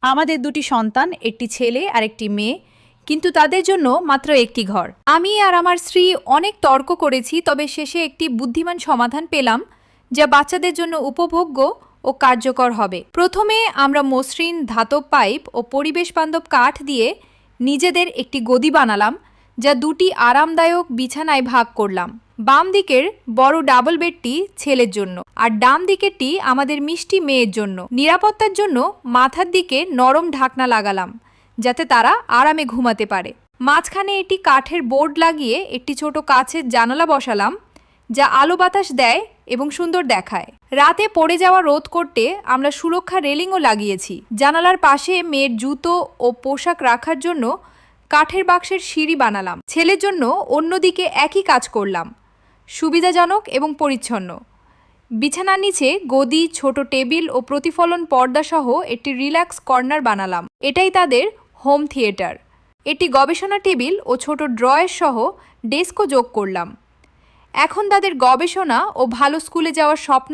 আমাদের দুটি সন্তান, একটি ছেলে আর একটি মেয়ে, কিন্তু তাদের জন্য মাত্র একটি ঘর। আমি আর আমার স্ত্রী অনেক তর্ক করেছি, তবে শেষে একটি বুদ্ধিমান সমাধান পেলাম যা বাচ্চাদের জন্য উপভোগ্য ও কার্যকর হবে। প্রথমে আমরা মসৃণ ধাতব পাইপ ও পরিবেশ বান্ধব কাঠ দিয়ে নিজেদের একটি গদি বানালাম, যা দুটি আরামদায়ক বিছানায় ভাগ করলাম। বাম দিকের বড় ডাবল বেডটি ছেলের জন্য আর ডান দিকেরটি আমাদের মিষ্টি মেয়ের জন্য। নিরাপত্তার জন্য মাথার দিকে নরম ঢাকনা লাগালাম, যাতে তারা আরামে ঘুমাতে পারে। মাঝখানে একটি কাঠের বোর্ড লাগিয়ে একটি ছোট কাচের জানালা বসালাম, যা আলো বাতাস দেয় এবং সুন্দর দেখায়। রাতে পড়ে যাওয়া রোধ করতে আমরা সুরক্ষা রেলিংও লাগিয়েছি। জানালার পাশে মেয়ের জুতো ও পোশাক রাখার জন্য কাঠের বাক্সের সিঁড়ি বানালাম। ছেলের জন্য অন্যদিকে একই কাজ করলাম, সুবিধাজনক এবং পরিচ্ছন্ন। বিছানার নিচে গদি, ছোট টেবিল ও প্রতিফলন পর্দা সহ একটি রিল্যাক্স কর্নার বানালাম। এটাই তাদের হোম থিয়েটার। একটি গবেষণা টেবিল ও ছোট ড্রয়ার সহ ডেস্কও যোগ করলাম। এখন তাদের গবেষণা ও ভালো স্কুলে যাওয়ার স্বপ্ন